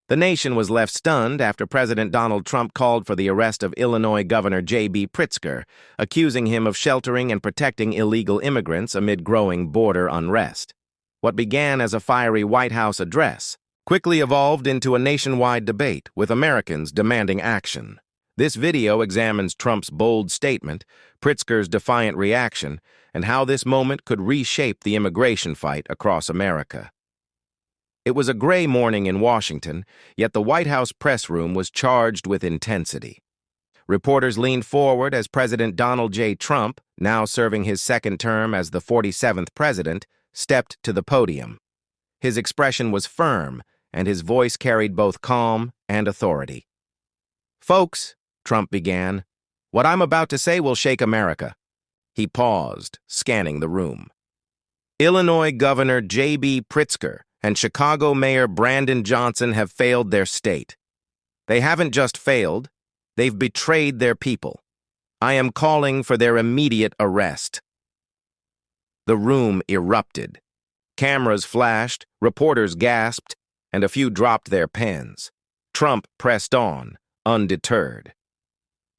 The nation was left stunned after President Donald Trump called for the arrest of Illinois Governor JB Pritzker, accusing him of sheltering and protecting illegal immigrants amid growing border unrest. What began as a fiery White House address quickly evolved into a nationwide debate, with Americans demanding action. This video examines Trump's bold statement, Pritzker's defiant reaction, and how this moment could reshape the immigration fight across America. It was a gray morning in Washington, yet the White House press room was charged with intensity. Reporters leaned forward as President Donald J. Trump, now serving his second term as the 47th president, stepped to the podium. His expression was firm, and his voice carried both calm and authority. "Folks," Trump began, "what I'm about to say will shake America." He paused, scanning the room. Illinois Governor JB Pritzker and Chicago Mayor Brandon Johnson have failed their state. They haven't just failed, they've betrayed their people. I am calling for their immediate arrest. The room erupted. Cameras flashed, reporters gasped, and a few dropped their pens. Trump pressed on, undeterred.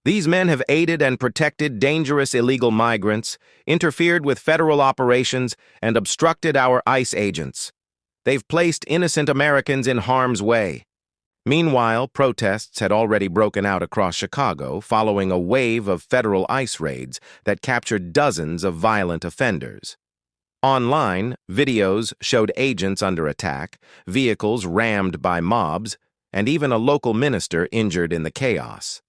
These men have aided and protected dangerous illegal migrants, interfered with federal operations, and obstructed our ICE agents. They've placed innocent Americans in harm's way. Meanwhile, protests had already broken out across Chicago following a wave of federal ICE raids that captured dozens of violent offenders. Online, videos showed agents under attack, vehicles rammed by mobs, and even a local minister injured in the chaos.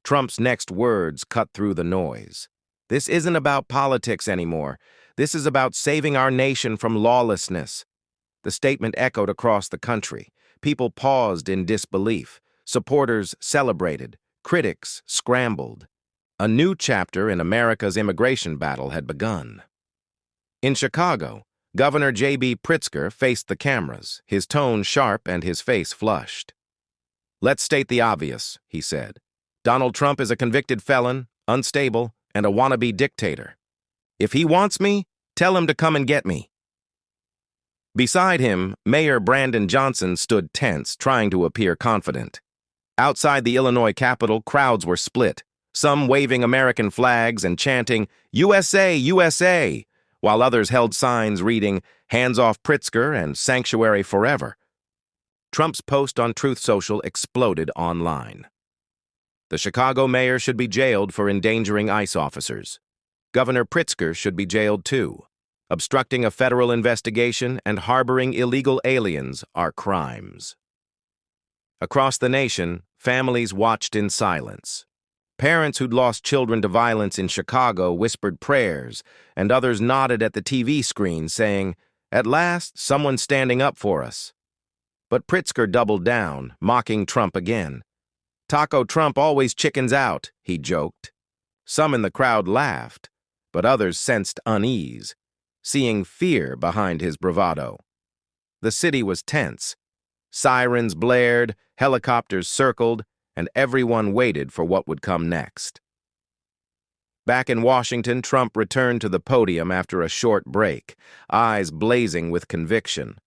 Trump's next words cut through the noise. This isn't about politics anymore. This is about saving our nation from lawlessness. The statement echoed across the country. People paused in disbelief. Supporters celebrated. Critics scrambled. A new chapter in America's immigration battle had begun. In Chicago, Governor JB Pritzker faced the cameras, his tone sharp and his face flushed. "Let's state the obvious," he said. "Donald Trump is a convicted felon, unstable, and a wannabe dictator. If he wants me, tell him to come and get me." Beside him, Mayor Brandon Johnson stood tense, trying to appear confident. Outside the Illinois Capitol, crowds were split, some waving American flags and chanting, "USA, USA," while others held signs reading, "Hands off Pritzker" and "Sanctuary forever." Trump's post on Truth Social exploded online. The Chicago mayor should be jailed for endangering ICE officers. Governor Pritzker should be jailed too. Obstructing a federal investigation and harboring illegal aliens are crimes. Across the nation, families watched in silence. Parents who'd lost children to violence in Chicago whispered prayers, and others nodded at the TV screen saying, "At last, someone's standing up for us." But Pritzker doubled down, mocking Trump again. "Taco Trump always chickens out," he joked. Some in the crowd laughed, but others sensed unease, seeing fear behind his bravado. The city was tense. Sirens blared, helicopters circled, and everyone waited for what would come next. Back in Washington, Trump returned to the podium after a short break, eyes blazing with conviction.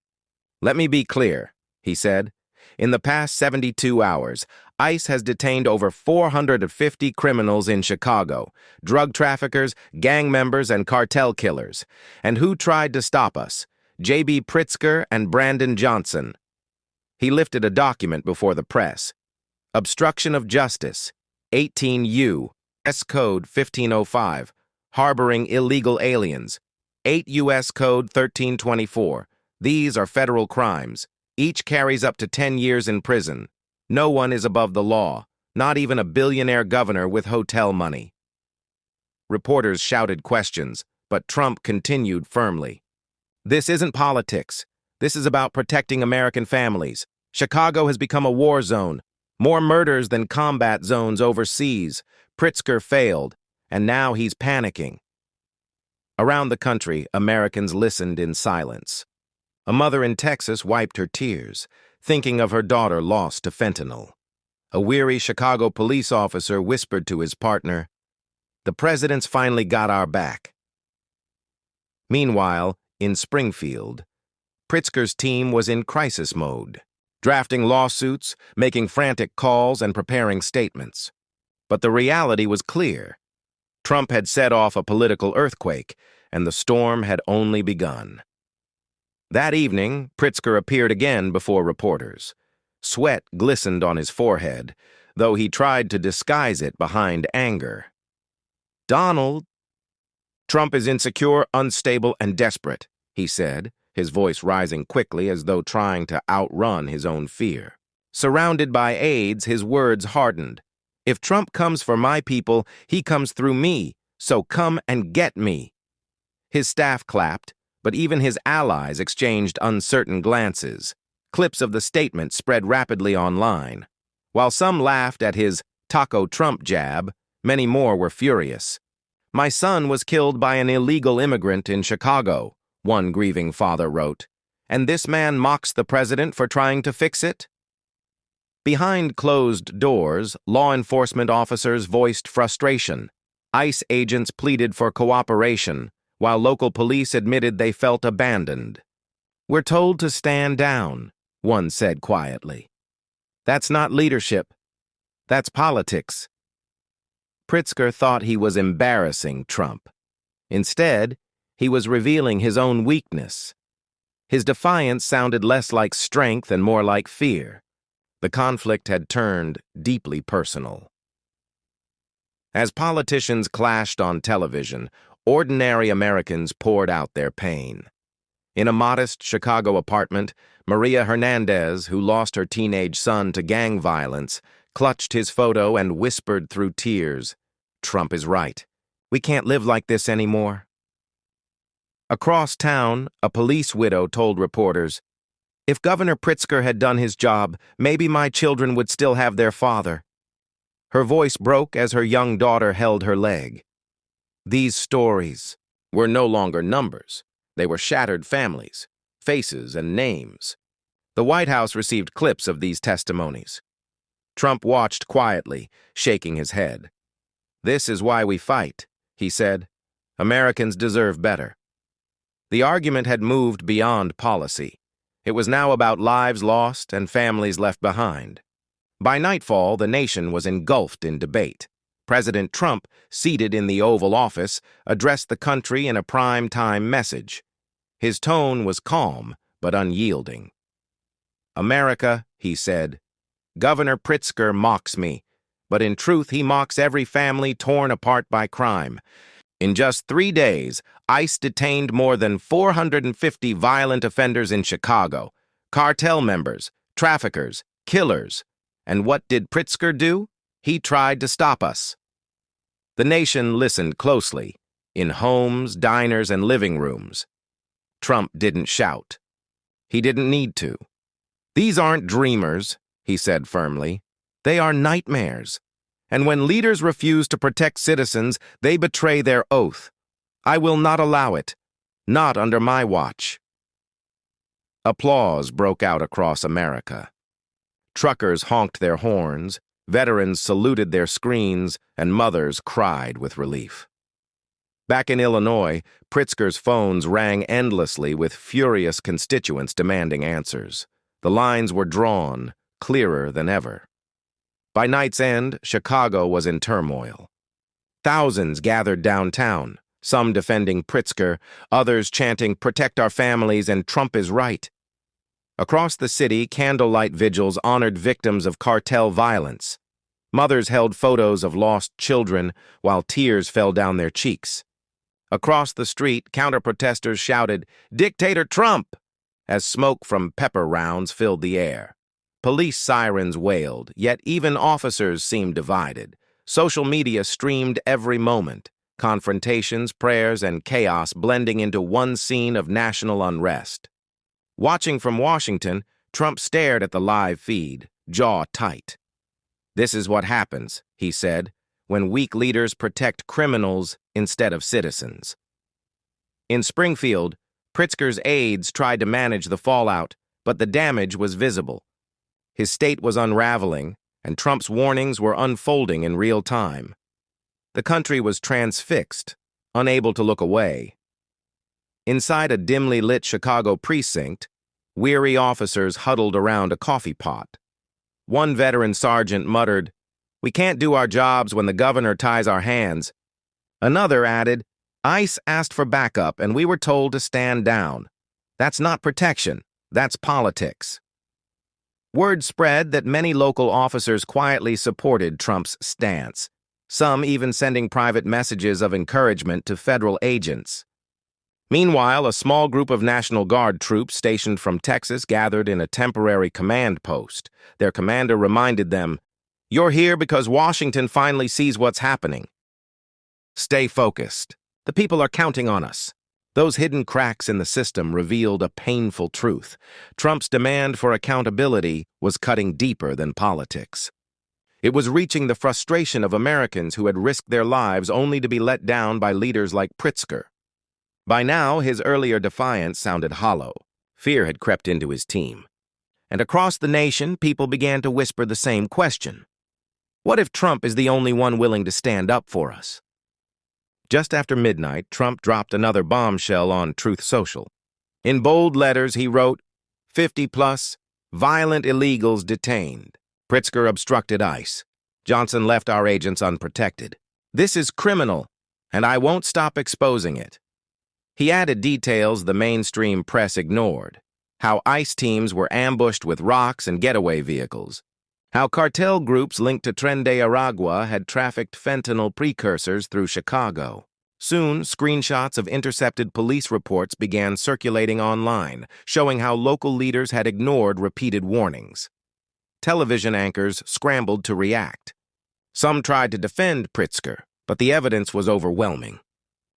"Let me be clear," he said. "In the past 72 hours, ICE has detained over 450 criminals in Chicago, drug traffickers, gang members, and cartel killers. And who tried to stop us? JB Pritzker and Brandon Johnson." He lifted a document before the press. "Obstruction of justice, 18 U.S. Code 1505, harboring illegal aliens, 8 U.S. Code 1324. These are federal crimes. Each carries up to 10 years in prison. No one is above the law, not even a billionaire governor with hotel money." Reporters shouted questions, but Trump continued firmly. "This isn't politics. This is about protecting American families. Chicago has become a war zone. More murders than combat zones overseas. Pritzker failed, and now he's panicking." Around the country, Americans listened in silence. A mother in Texas wiped her tears, thinking of her daughter lost to fentanyl. A weary Chicago police officer whispered to his partner, "The president's finally got our back." Meanwhile, in Springfield, Pritzker's team was in crisis mode. drafting lawsuits, making frantic calls, and preparing statements. But the reality was clear. Trump had set off a political earthquake, and the storm had only begun. That evening, Pritzker appeared again before reporters. Sweat glistened on his forehead, though he tried to disguise it behind anger. "Donald, Trump is insecure, unstable, and desperate," he said, his voice rising quickly as though trying to outrun his own fear. Surrounded by aides, his words hardened. "If Trump comes for my people, he comes through me, so come and get me." His staff clapped, but even his allies exchanged uncertain glances. Clips of the statement spread rapidly online. While some laughed at his Taco Trump jab, many more were furious. "My son was killed by an illegal immigrant in Chicago," one grieving father wrote, "and this man mocks the president for trying to fix it?" Behind closed doors, law enforcement officers voiced frustration. ICE agents pleaded for cooperation, while local police admitted they felt abandoned. "We're told to stand down," one said quietly. "That's not leadership. That's politics." Pritzker thought he was embarrassing Trump. Instead, he was revealing his own weakness. His defiance sounded less like strength and more like fear. The conflict had turned deeply personal. As politicians clashed on television, ordinary Americans poured out their pain. In a modest Chicago apartment, Maria Hernandez, who lost her teenage son to gang violence, clutched his photo and whispered through tears, "Trump is right. We can't live like this anymore." Across town, a police widow told reporters, "If Governor Pritzker had done his job, maybe my children would still have their father." Her voice broke as her young daughter held her leg. These stories were no longer numbers. They were shattered families, faces, and names. The White House received clips of these testimonies. Trump watched quietly, shaking his head. "This is why we fight," he said. "Americans deserve better." The argument had moved beyond policy. It was now about lives lost and families left behind. By nightfall, the nation was engulfed in debate. President Trump, seated in the Oval Office, addressed the country in a prime-time message. His tone was calm but unyielding. "America," he said, "Governor Pritzker mocks me, but in truth he mocks every family torn apart by crime. In just 3 days, ICE detained more than 450 violent offenders in Chicago, cartel members, traffickers, killers. And what did Pritzker do? He tried to stop us." The nation listened closely, in homes, diners, and living rooms. Trump didn't shout. He didn't need to. "These aren't dreamers," he said firmly. "They are nightmares. And when leaders refuse to protect citizens, they betray their oath. I will not allow it. Not under my watch." Applause broke out across America. Truckers honked their horns, veterans saluted their screens, and mothers cried with relief. Back in Illinois, Pritzker's phones rang endlessly with furious constituents demanding answers. The lines were drawn, clearer than ever. By night's end, Chicago was in turmoil. Thousands gathered downtown, some defending Pritzker, others chanting, "Protect our families" and "Trump is right." Across the city, candlelight vigils honored victims of cartel violence. Mothers held photos of lost children while tears fell down their cheeks. Across the street, counter-protesters shouted, "Dictator Trump!" as smoke from pepper rounds filled the air. Police sirens wailed, yet even officers seemed divided. Social media streamed every moment, confrontations, prayers, and chaos blending into one scene of national unrest. Watching from Washington, Trump stared at the live feed, jaw tight. "This is what happens," he said, "when weak leaders protect criminals instead of citizens." In Springfield, Pritzker's aides tried to manage the fallout, but the damage was visible. His state was unraveling, and Trump's warnings were unfolding in real time. The country was transfixed, unable to look away. Inside a dimly lit Chicago precinct, Weary officers huddled around a coffee pot. One veteran sergeant muttered, "We can't do our jobs when the governor ties our hands." Another added, "ICE asked for backup and we were told to stand down. That's not protection, that's politics." Word spread that many local officers quietly supported Trump's stance, some even sending private messages of encouragement to federal agents. Meanwhile, a small group of National Guard troops stationed from Texas gathered in a temporary command post. Their commander reminded them, "You're here because Washington finally sees what's happening. Stay focused. The people are counting on us." Those hidden cracks in the system revealed a painful truth. Trump's demand for accountability was cutting deeper than politics. It was reaching the frustration of Americans who had risked their lives only to be let down by leaders like Pritzker. By now, his earlier defiance sounded hollow. Fear had crept into his team. And across the nation, people began to whisper the same question. What if Trump is the only one willing to stand up for us? Just after midnight, Trump dropped another bombshell on Truth Social. In bold letters, he wrote, 50+ violent illegals detained. Pritzker obstructed ICE. Johnson left our agents unprotected. This is criminal, and I won't stop exposing it. He added details the mainstream press ignored. How ICE teams were ambushed with rocks and getaway vehicles. How cartel groups linked to Tren de Aragua had trafficked fentanyl precursors through Chicago. Soon, screenshots of intercepted police reports began circulating online, showing how local leaders had ignored repeated warnings. Television anchors scrambled to react. Some tried to defend Pritzker, but the evidence was overwhelming.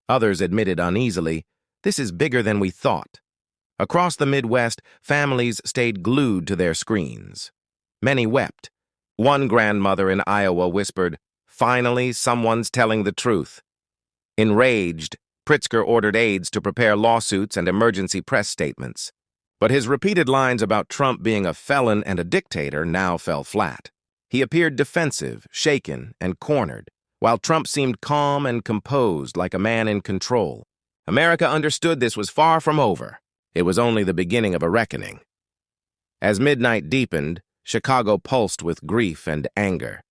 Others admitted uneasily, "This is bigger than we thought." Across the Midwest, families stayed glued to their screens. Many wept. One grandmother in Iowa whispered, "Finally, someone's telling the truth." Enraged, Pritzker ordered aides to prepare lawsuits and emergency press statements. But his repeated lines about Trump being a felon and a dictator now fell flat. He appeared defensive, shaken, and cornered, while Trump seemed calm and composed like a man in control. America understood this was far from over. It was only the beginning of a reckoning. As midnight deepened, Chicago pulsed with grief and anger.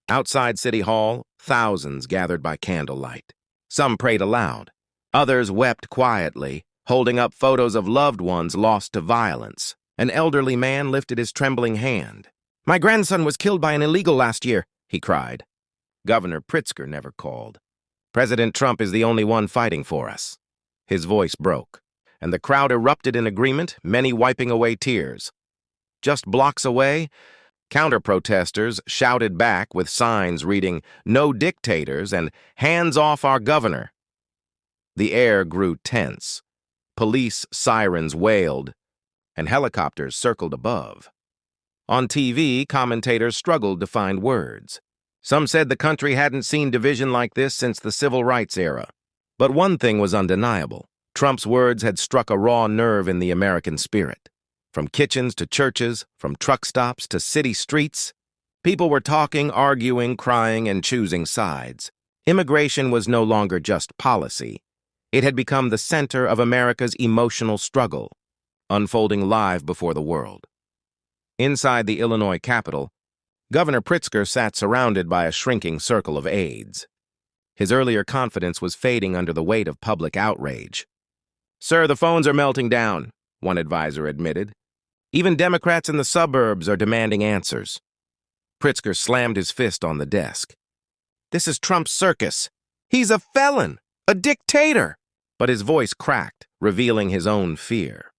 Outside City Hall, thousands gathered by candlelight. Some prayed aloud. Others wept quietly, holding up photos of loved ones lost to violence. An elderly man lifted his trembling hand. "My grandson was killed by an illegal last year," he cried. Governor Pritzker never called. "President Trump is the only one fighting for us." His voice broke, and the crowd erupted in agreement, many wiping away tears. Just blocks away, counter-protesters shouted back with signs reading, "No dictators" and "Hands off our governor." The air grew tense. Police sirens wailed, and helicopters circled above. On TV, commentators struggled to find words. Some said the country hadn't seen division like this since the civil rights era. But one thing was undeniable. Trump's words had struck a raw nerve in the American spirit. From kitchens to churches, from truck stops to city streets, people were talking, arguing, crying, and choosing sides. Immigration was no longer just policy. It had become the center of America's emotional struggle, unfolding live before the world. Inside the Illinois Capitol, Governor Pritzker sat surrounded by a shrinking circle of aides. His earlier confidence was fading under the weight of public outrage. "Sir, the phones are melting down," one advisor admitted. "Even Democrats in the suburbs are demanding answers." Pritzker slammed his fist on the desk. "This is Trump's circus. He's a felon, a dictator." But his voice cracked, revealing his own fear.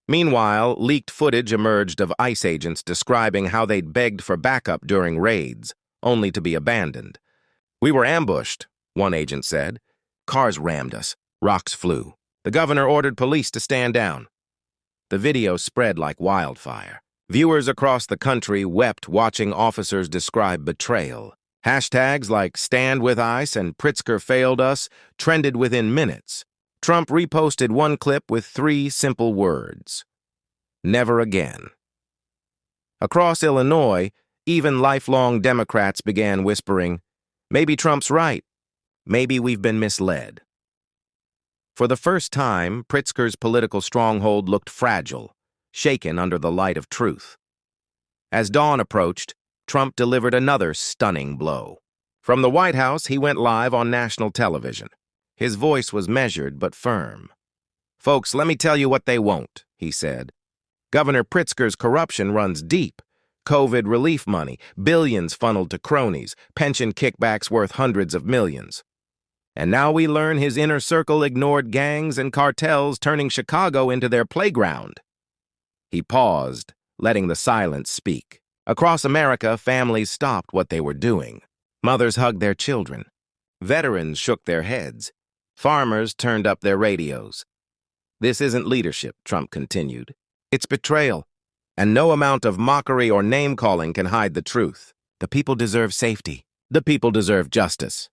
Meanwhile, leaked footage emerged of ICE agents describing how they'd begged for backup during raids, only to be abandoned. "We were ambushed," one agent said. "Cars rammed us. Rocks flew. The governor ordered police to stand down." The video spread like wildfire. Viewers across the country wept watching officers describe betrayal. Hashtags like "Stand with ICE" and "Pritzker failed us" trended within minutes. Trump reposted one clip with 3 simple words: "Never again." Across Illinois, even lifelong Democrats began whispering, "Maybe Trump's right. Maybe we've been misled." For the first time, Pritzker's political stronghold looked fragile. shaken under the light of truth. As dawn approached, Trump delivered another stunning blow. From the White House, he went live on national television. His voice was measured but firm. "Folks, let me tell you what they won't," he said. "Governor Pritzker's corruption runs deep. COVID relief money, billions funneled to cronies, pension kickbacks worth hundreds of millions. And now we learn his inner circle ignored gangs and cartels, turning Chicago into their playground." He paused, letting the silence speak. Across America, families stopped what they were doing. Mothers hugged their children. Veterans shook their heads. Farmers turned up their radios. "This isn't leadership," Trump continued. "It's betrayal. And no amount of mockery or name-calling can hide the truth. The people deserve safety. The people deserve justice."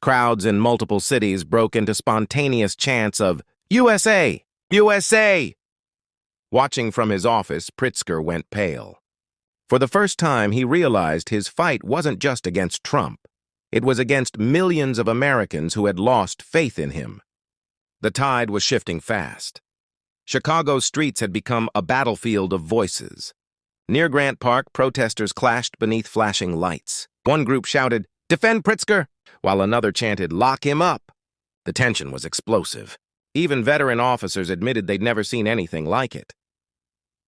Crowds in multiple cities broke into spontaneous chants of "USA! USA!" Watching from his office, Pritzker went pale. For the first time, he realized his fight wasn't just against Trump. It was against millions of Americans who had lost faith in him. The tide was shifting fast. Chicago's streets had become a battlefield of voices. Near Grant Park, protesters clashed beneath flashing lights. One group shouted, "Defend Pritzker!" while another chanted, "Lock him up!" The tension was explosive. Even veteran officers admitted they'd never seen anything like it.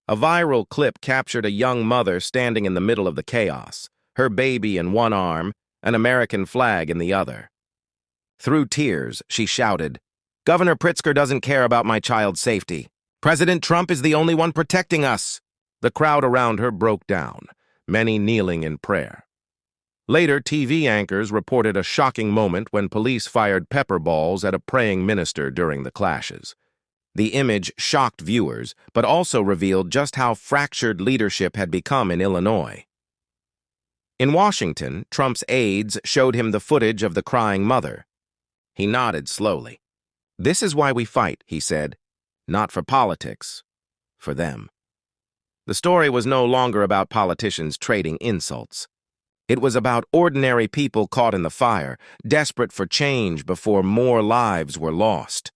A viral clip captured a young mother standing in the middle of the chaos, her baby in one arm, an American flag in the other. Through tears, she shouted, "Governor Pritzker doesn't care about my child's safety. President Trump is the only one protecting us." The crowd around her broke down, many kneeling in prayer. Later, TV anchors reported a shocking moment when police fired pepper balls at a praying minister during the clashes. The image shocked viewers, but also revealed just how fractured leadership had become in Illinois. In Washington, Trump's aides showed him the footage of the crying mother. He nodded slowly. "This is why we fight," he said. "Not for politics, for them." The story was no longer about politicians trading insults. It was about ordinary people caught in the fire, desperate for change before more lives were lost.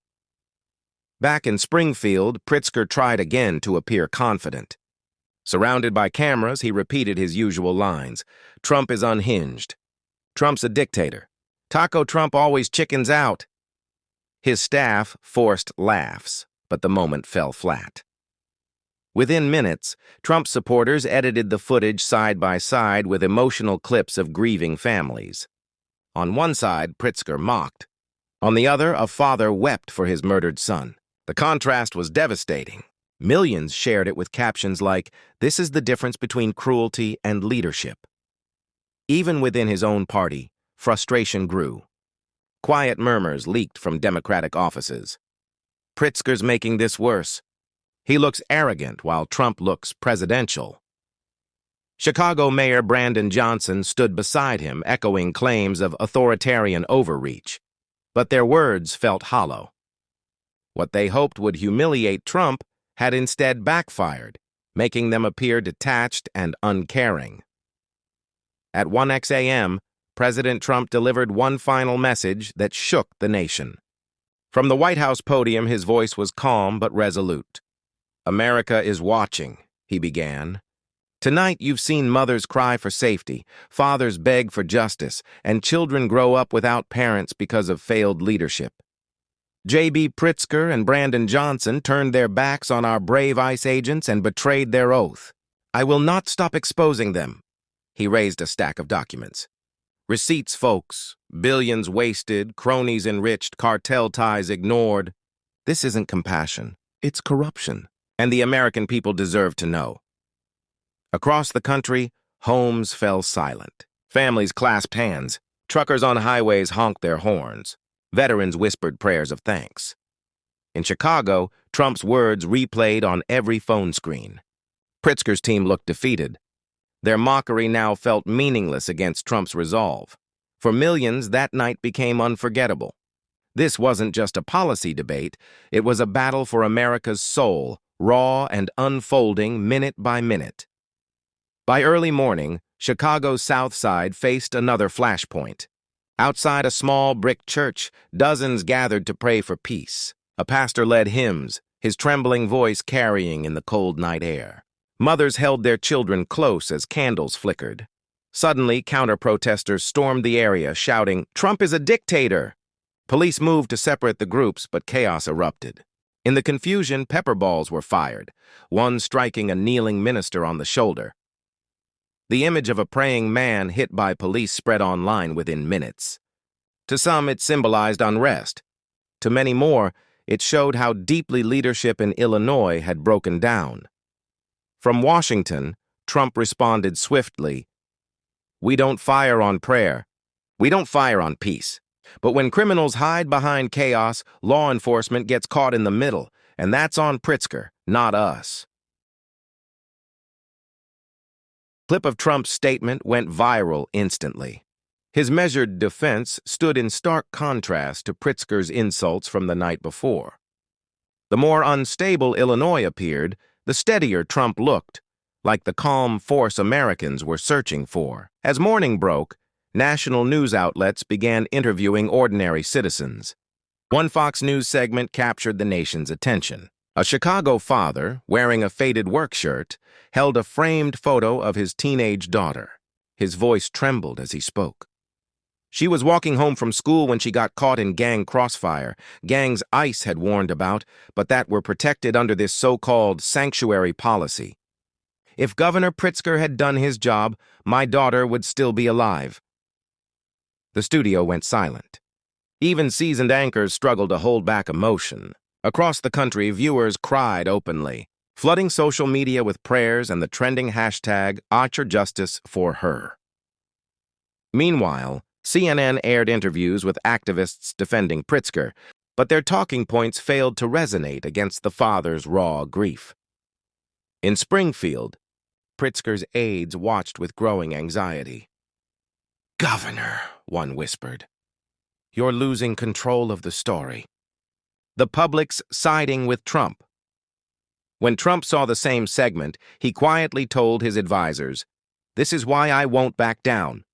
Back in Springfield, Pritzker tried again to appear confident. Surrounded by cameras, he repeated his usual lines. "Trump is unhinged. Trump's a dictator. Taco Trump always chickens out." His staff forced laughs, but the moment fell flat. Within minutes, Trump supporters edited the footage side by side with emotional clips of grieving families. On one side, Pritzker mocked. On the other, a father wept for his murdered son. The contrast was devastating. Millions shared it with captions like, "This is the difference between cruelty and leadership." Even within his own party, frustration grew. Quiet murmurs leaked from Democratic offices. "Pritzker's making this worse. He looks arrogant while Trump looks presidential." Chicago Mayor Brandon Johnson stood beside him, echoing claims of authoritarian overreach. But their words felt hollow. What they hoped would humiliate Trump had instead backfired, making them appear detached and uncaring. At 1 a.m., President Trump delivered one final message that shook the nation. From the White House podium, his voice was calm but resolute. "America is watching," he began. "Tonight you've seen mothers cry for safety, fathers beg for justice, and children grow up without parents because of failed leadership. JB Pritzker and Brandon Johnson turned their backs on our brave ICE agents and betrayed their oath. I will not stop exposing them." He raised a stack of documents. "Receipts, folks. Billions wasted, cronies enriched, cartel ties ignored. This isn't compassion. It's corruption. And the American people deserve to know." Across the country, homes fell silent. Families clasped hands. Truckers on highways honked their horns. Veterans whispered prayers of thanks. In Chicago, Trump's words replayed on every phone screen. Pritzker's team looked defeated. Their mockery now felt meaningless against Trump's resolve. For millions, that night became unforgettable. This wasn't just a policy debate, it was a battle for America's soul, raw and unfolding minute by minute. By early morning, Chicago's South Side faced another flashpoint. Outside a small brick church, dozens gathered to pray for peace. A pastor led hymns, his trembling voice carrying in the cold night air. Mothers held their children close as candles flickered. Suddenly, counter-protesters stormed the area, shouting, "Trump is a dictator!" Police moved to separate the groups, but chaos erupted. In the confusion, pepper balls were fired, one striking a kneeling minister on the shoulder. The image of a praying man hit by police spread online within minutes. To some, it symbolized unrest. To many more, it showed how deeply leadership in Illinois had broken down. From Washington, Trump responded swiftly, "We don't fire on prayer. We don't fire on peace. But when criminals hide behind chaos, law enforcement gets caught in the middle, and that's on Pritzker, not us." Clip of Trump's statement went viral instantly. His measured defense stood in stark contrast to Pritzker's insults from the night before. The more unstable Illinois appeared, the steadier Trump looked, like the calm force Americans were searching for. As morning broke, national news outlets began interviewing ordinary citizens. One Fox News segment captured the nation's attention. A Chicago father, wearing a faded work shirt, held a framed photo of his teenage daughter. His voice trembled as he spoke. She was walking home from school when she got caught in gang crossfire. Gangs ICE had warned about, but that were protected under this so-called sanctuary policy. If Governor Pritzker had done his job, my daughter would still be alive. The studio went silent. Even seasoned anchors struggled to hold back emotion. Across the country, viewers cried openly, flooding social media with prayers and the trending hashtag #ArcherJustice for her. Meanwhile, CNN aired interviews with activists defending Pritzker, but their talking points failed to resonate against the father's raw grief. In Springfield, Pritzker's aides watched with growing anxiety. "Governor," one whispered, "you're losing control of the story." The public's siding with Trump. When Trump saw the same segment, he quietly told his advisors, "This is why I won't back down.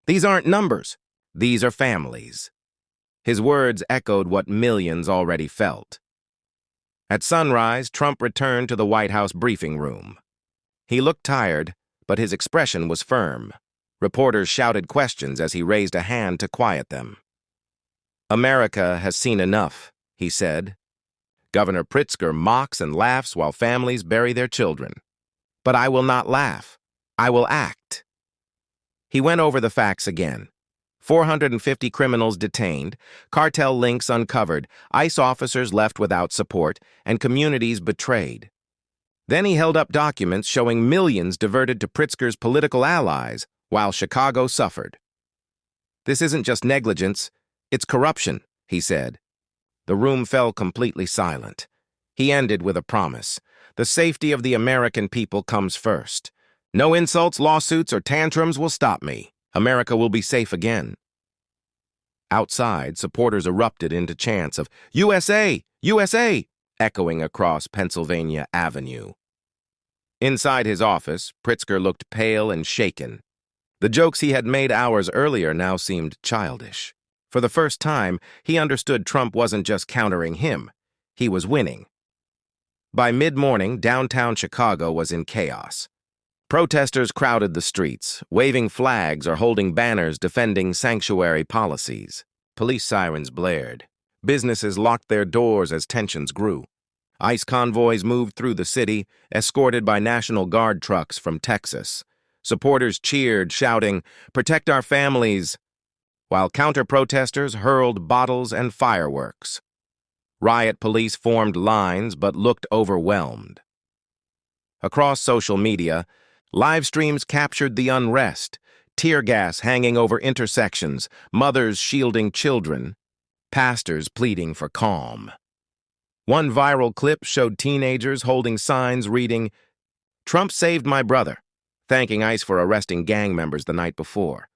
These aren't numbers. These are families." His words echoed what millions already felt. At sunrise, Trump returned to the White House briefing room. He looked tired, but his expression was firm. Reporters shouted questions as he raised a hand to quiet them. "America has seen enough," he said. "Governor Pritzker mocks and laughs while families bury their children. But I will not laugh. I will act." He went over the facts again. 450 criminals detained, cartel links uncovered, ICE officers left without support, and communities betrayed. Then he held up documents showing millions diverted to Pritzker's political allies, while Chicago suffered. "This isn't just negligence, it's corruption," he said. The room fell completely silent. He ended with a promise. "The safety of the American people comes first. No insults, lawsuits, or tantrums will stop me. America will be safe again." Outside, supporters erupted into chants of "USA! USA!" echoing across Pennsylvania Avenue. Inside his office, Pritzker looked pale and shaken. The jokes he had made hours earlier now seemed childish. For the first time, he understood Trump wasn't just countering him. He was winning. By mid-morning, downtown Chicago was in chaos. Protesters crowded the streets, waving flags or holding banners defending sanctuary policies. Police sirens blared. Businesses locked their doors as tensions grew. ICE convoys moved through the city, escorted by National Guard trucks from Texas. Supporters cheered, shouting, "Protect our families," while counter-protesters hurled bottles and fireworks. Riot police formed lines but looked overwhelmed. Across social media, live streams captured the unrest, tear gas hanging over intersections, mothers shielding children, pastors pleading for calm. One viral clip showed teenagers holding signs reading, "Trump saved my brother," thanking ICE for arresting gang members the night before.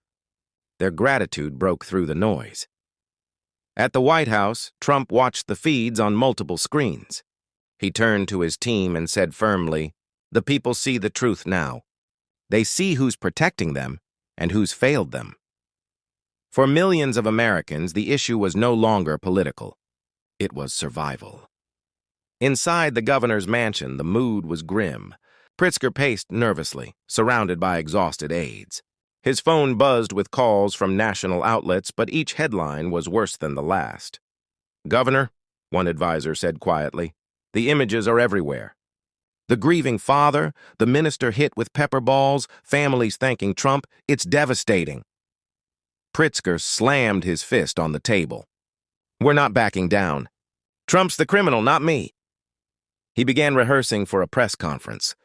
Their gratitude broke through the noise. At the White House, Trump watched the feeds on multiple screens. He turned to his team and said firmly, "The people see the truth now. They see who's protecting them and who's failed them." For millions of Americans, the issue was no longer political. It was survival. Inside the governor's mansion, the mood was grim. Pritzker paced nervously, surrounded by exhausted aides. His phone buzzed with calls from national outlets, but each headline was worse than the last. "Governor," one advisor said quietly, "the images are everywhere. The grieving father, the minister hit with pepper balls, families thanking Trump. It's devastating." Pritzker slammed his fist on the table. "We're not backing down. Trump's the criminal, not me." He began rehearsing for a press conference,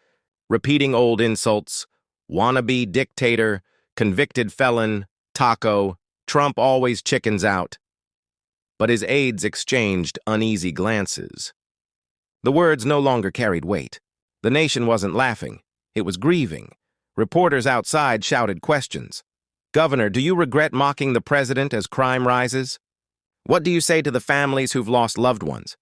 repeating old insults: wannabe dictator, convicted felon, taco, Trump always chickens out. But his aides exchanged uneasy glances. The words no longer carried weight. The nation wasn't laughing. It was grieving. Reporters outside shouted questions. "Governor, do you regret mocking the president as crime rises? What do you say to the families who've lost loved ones?"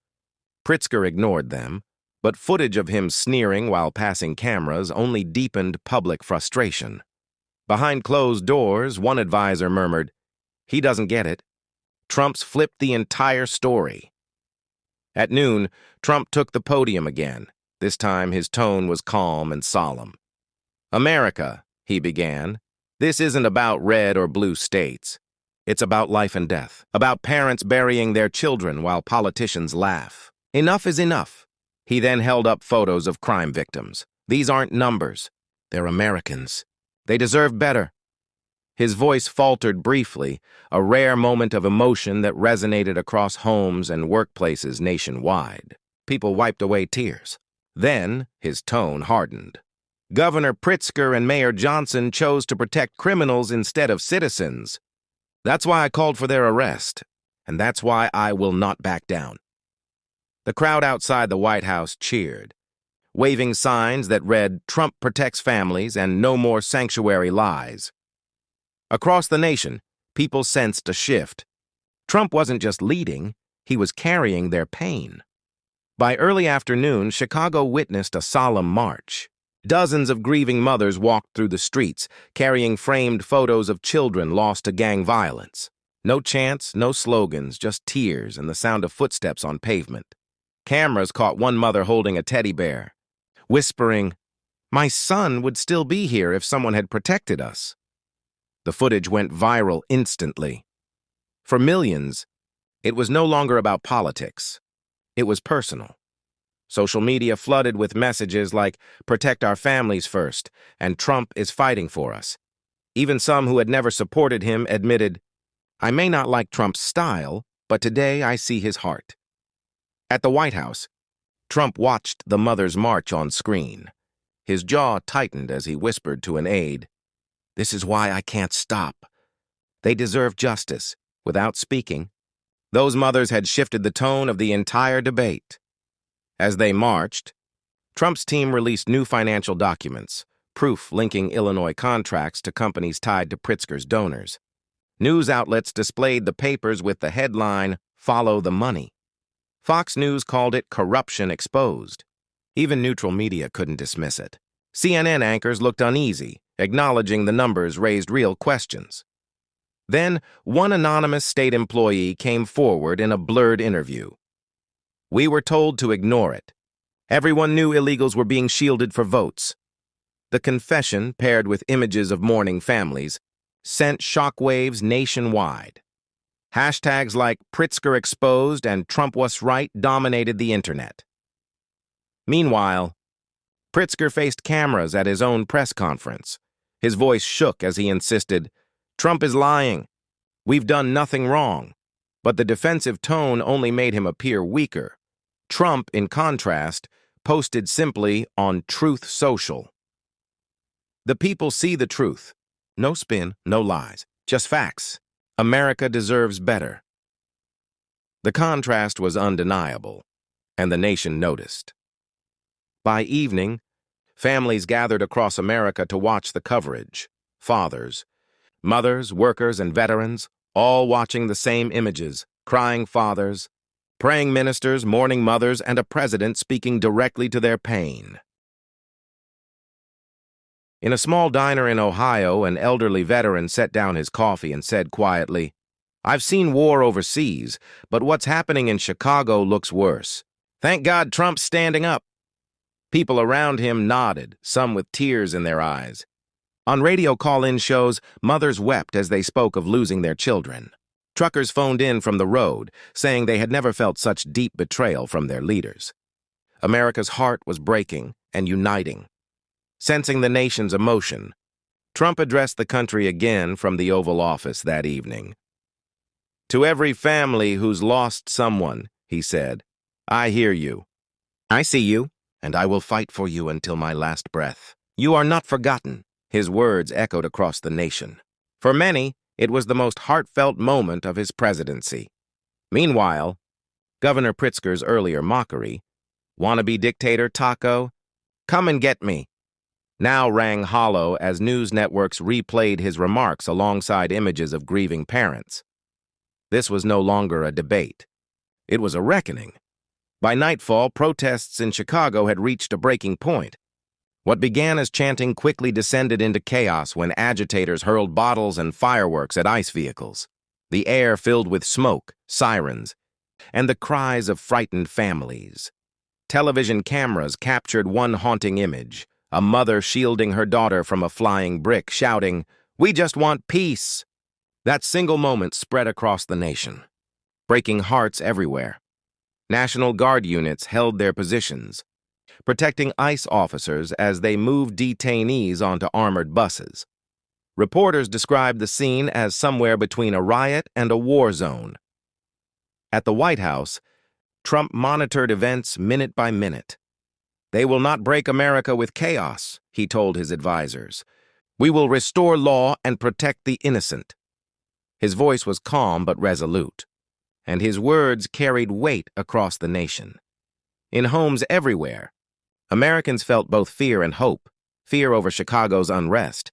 Pritzker ignored them, but footage of him sneering while passing cameras only deepened public frustration. Behind closed doors, one advisor murmured, "He doesn't get it. Trump's flipped the entire story." At noon, Trump took the podium again. This time his tone was calm and solemn. "America," he began, "this isn't about red or blue states. It's about life and death, about parents burying their children while politicians laugh. Enough is enough." He then held up photos of crime victims. "These aren't numbers. They're Americans. They deserve better." His voice faltered briefly, a rare moment of emotion that resonated across homes and workplaces nationwide. People wiped away tears. Then his tone hardened. "Governor Pritzker and Mayor Johnson chose to protect criminals instead of citizens. That's why I called for their arrest, and that's why I will not back down." The crowd outside the White House cheered, waving signs that read, "Trump protects families" and "No more sanctuary lies." Across the nation, people sensed a shift. Trump wasn't just leading, he was carrying their pain. By early afternoon, Chicago witnessed a solemn march. Dozens of grieving mothers walked through the streets, carrying framed photos of children lost to gang violence. No chants, no slogans, just tears and the sound of footsteps on pavement. Cameras caught one mother holding a teddy bear, whispering, "My son would still be here if someone had protected us." The footage went viral instantly. For millions, it was no longer about politics. It was personal. Social media flooded with messages like, "Protect our families first," and "Trump is fighting for us." Even some who had never supported him admitted, "I may not like Trump's style, but today I see his heart." At the White House, Trump watched the mothers march on screen. His jaw tightened as he whispered to an aide, "This is why I can't stop. They deserve justice." Without speaking, those mothers had shifted the tone of the entire debate. As they marched, Trump's team released new financial documents, proof linking Illinois contracts to companies tied to Pritzker's donors. News outlets displayed the papers with the headline, "Follow the Money." Fox News called it corruption exposed. Even neutral media couldn't dismiss it. CNN anchors looked uneasy, acknowledging the numbers raised real questions. Then, one anonymous state employee came forward in a blurred interview. "We were told to ignore it. Everyone knew illegals were being shielded for votes." The confession, paired with images of mourning families, sent shockwaves nationwide. Hashtags like "Pritzker exposed" and "Trump was right" dominated the internet. Meanwhile, Pritzker faced cameras at his own press conference. His voice shook as he insisted, "Trump is lying. We've done nothing wrong." But the defensive tone only made him appear weaker. Trump, in contrast, posted simply on Truth Social. "The people see the truth. No spin, no lies, just facts. America deserves better." The contrast was undeniable, and the nation noticed. By evening, families gathered across America to watch the coverage. Fathers, mothers, workers, and veterans, all watching the same images: crying fathers, praying ministers, mourning mothers, and a president speaking directly to their pain. In a small diner in Ohio, an elderly veteran set down his coffee and said quietly, "I've seen war overseas, but what's happening in Chicago looks worse. Thank God Trump's standing up. People around him nodded, some with tears in their eyes. On radio call-in shows, mothers wept as they spoke of losing their children. Truckers phoned in from the road, saying they had never felt such deep betrayal from their leaders. America's heart was breaking and uniting. Sensing the nation's emotion, Trump addressed the country again from the Oval Office that evening. To every family who's lost someone, he said, I hear you. I see you, and I will fight for you until my last breath. You are not forgotten. His words echoed across the nation. For many, it was the most heartfelt moment of his presidency. Meanwhile, Governor Pritzker's earlier mockery, wannabe dictator Taco, come and get me, now rang hollow as news networks replayed his remarks alongside images of grieving parents. This was no longer a debate. It was a reckoning. By nightfall, protests in Chicago had reached a breaking point. What began as chanting quickly descended into chaos when agitators hurled bottles and fireworks at ICE vehicles. The air filled with smoke, sirens, and the cries of frightened families. Television cameras captured one haunting image, a mother shielding her daughter from a flying brick, shouting, "We just want peace!" That single moment spread across the nation, breaking hearts everywhere. National Guard units held their positions, protecting ICE officers as they moved detainees onto armored buses. Reporters described the scene as somewhere between a riot and a war zone. At the White House, Trump monitored events minute by minute. They will not break America with chaos, he told his advisors. We will restore law and protect the innocent. His voice was calm but resolute, and his words carried weight across the nation. In homes everywhere, Americans felt both fear and hope, fear over Chicago's unrest,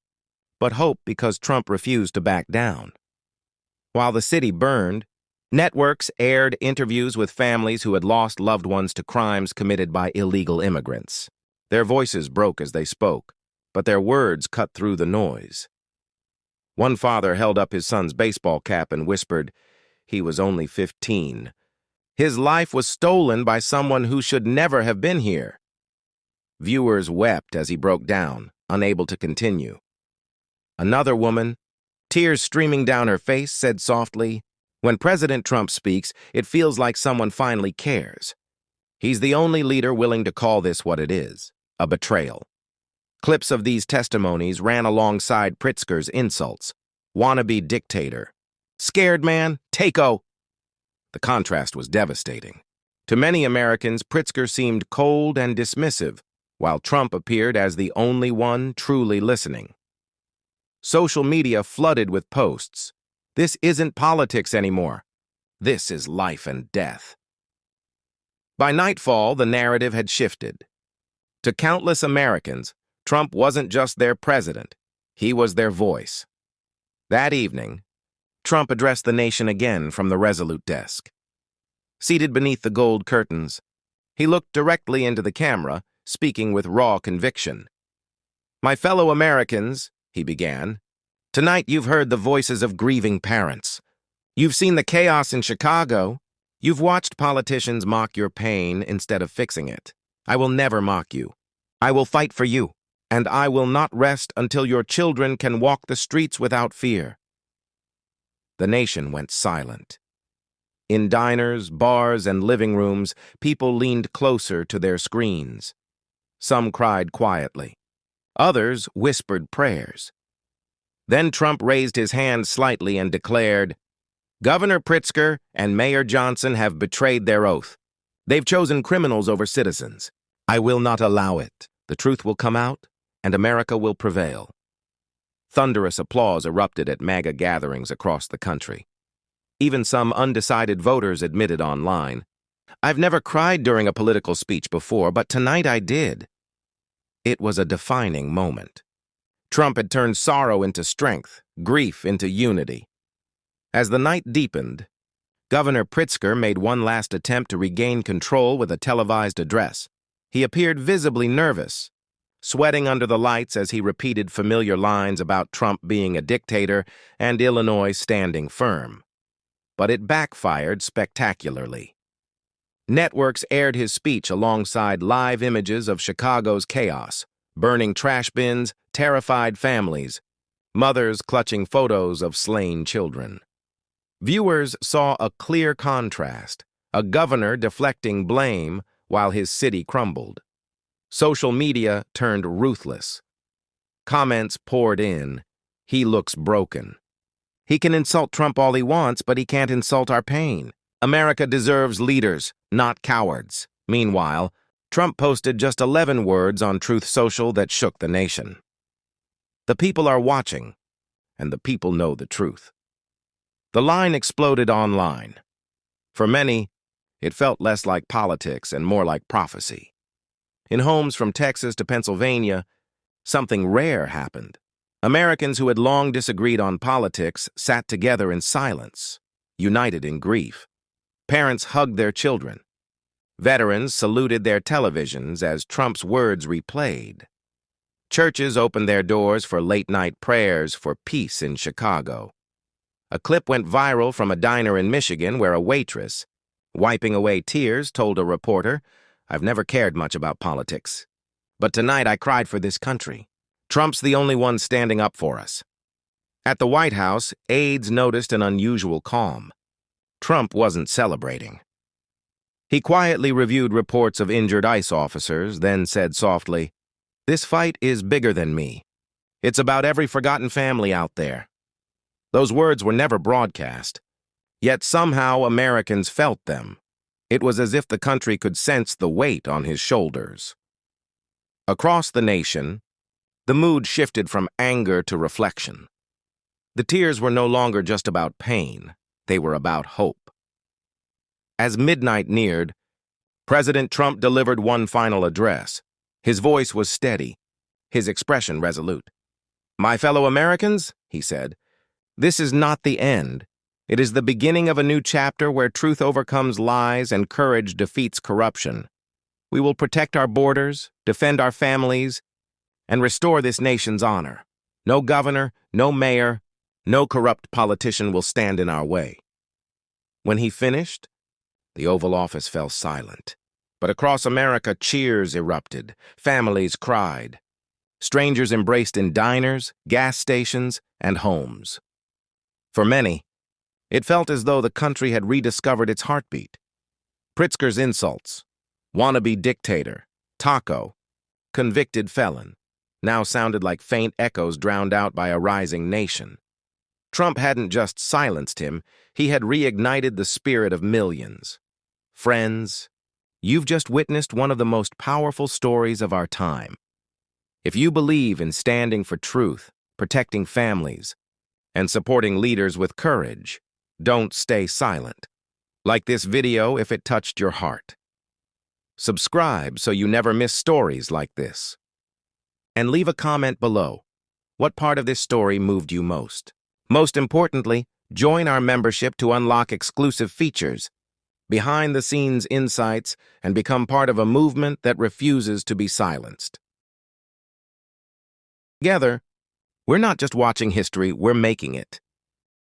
but hope because Trump refused to back down. While the city burned, networks aired interviews with families who had lost loved ones to crimes committed by illegal immigrants. Their voices broke as they spoke, but their words cut through the noise. One father held up his son's baseball cap and whispered, he was only 15. His life was stolen by someone who should never have been here. Viewers wept as he broke down, unable to continue. Another woman, tears streaming down her face, said softly, when President Trump speaks, it feels like someone finally cares. He's the only leader willing to call this what it is, a betrayal. Clips of these testimonies ran alongside Pritzker's insults. Wannabe dictator. Scared man, Taco. The contrast was devastating. To many Americans, Pritzker seemed cold and dismissive, while Trump appeared as the only one truly listening. Social media flooded with posts. This isn't politics anymore. This is life and death. By nightfall, the narrative had shifted. To countless Americans, Trump wasn't just their president. He was their voice. That evening, Trump addressed the nation again from the Resolute desk. Seated beneath the gold curtains, he looked directly into the camera, speaking with raw conviction. My fellow Americans, he began, tonight you've heard the voices of grieving parents. You've seen the chaos in Chicago. You've watched politicians mock your pain instead of fixing it. I will never mock you. I will fight for you, and I will not rest until your children can walk the streets without fear. The nation went silent. In diners, bars, and living rooms, people leaned closer to their screens. Some cried quietly. Others whispered prayers. Then Trump raised his hand slightly and declared, Governor Pritzker and Mayor Johnson have betrayed their oath. They've chosen criminals over citizens. I will not allow it. The truth will come out, and America will prevail. Thunderous applause erupted at MAGA gatherings across the country. Even some undecided voters admitted online, I've never cried during a political speech before, but tonight I did. It was a defining moment. Trump had turned sorrow into strength, grief into unity. As the night deepened, Governor Pritzker made one last attempt to regain control with a televised address. He appeared visibly nervous, sweating under the lights as he repeated familiar lines about Trump being a dictator and Illinois standing firm. But it backfired spectacularly. Networks aired his speech alongside live images of Chicago's chaos, burning trash bins, terrified families, mothers clutching photos of slain children. Viewers saw a clear contrast, a governor deflecting blame while his city crumbled. Social media turned ruthless. Comments poured in. He looks broken. He can insult Trump all he wants, but he can't insult our pain. America deserves leaders, not cowards. Meanwhile, Trump posted just 11 words on Truth Social that shook the nation. The people are watching, and the people know the truth. The line exploded online. For many, it felt less like politics and more like prophecy. In homes from Texas to Pennsylvania, something rare happened. Americans who had long disagreed on politics sat together in silence, united in grief. Parents hugged their children. Veterans saluted their televisions as Trump's words replayed. Churches opened their doors for late-night prayers for peace in Chicago. A clip went viral from a diner in Michigan where a waitress, wiping away tears, told a reporter, "I've never cared much about politics. But tonight I cried for this country. Trump's the only one standing up for us." At the White House, aides noticed an unusual calm. Trump wasn't celebrating. He quietly reviewed reports of injured ICE officers, then said softly, "This fight is bigger than me. It's about every forgotten family out there." Those words were never broadcast, yet somehow Americans felt them. It was as if the country could sense the weight on his shoulders. Across the nation, the mood shifted from anger to reflection. The tears were no longer just about pain, they were about hope. As midnight neared, President Trump delivered one final address. His voice was steady, his expression resolute. "My fellow Americans," he said, "this is not the end. It is the beginning of a new chapter where truth overcomes lies and courage defeats corruption. We will protect our borders, defend our families, and restore this nation's honor. No governor, no mayor, no corrupt politician will stand in our way." When he finished, the Oval Office fell silent. But across America, cheers erupted. Families cried. Strangers embraced in diners, gas stations, and homes. For many, it felt as though the country had rediscovered its heartbeat. Pritzker's insults, wannabe dictator, taco, convicted felon, now sounded like faint echoes drowned out by a rising nation. Trump hadn't just silenced him, he had reignited the spirit of millions. Friends, you've just witnessed one of the most powerful stories of our time. If you believe in standing for truth, protecting families, and supporting leaders with courage, don't stay silent. Like this video if it touched your heart. Subscribe so you never miss stories like this. And leave a comment below. What part of this story moved you most? Most importantly, join our membership to unlock exclusive features, behind-the-scenes insights, and become part of a movement that refuses to be silenced. Together, we're not just watching history, we're making it.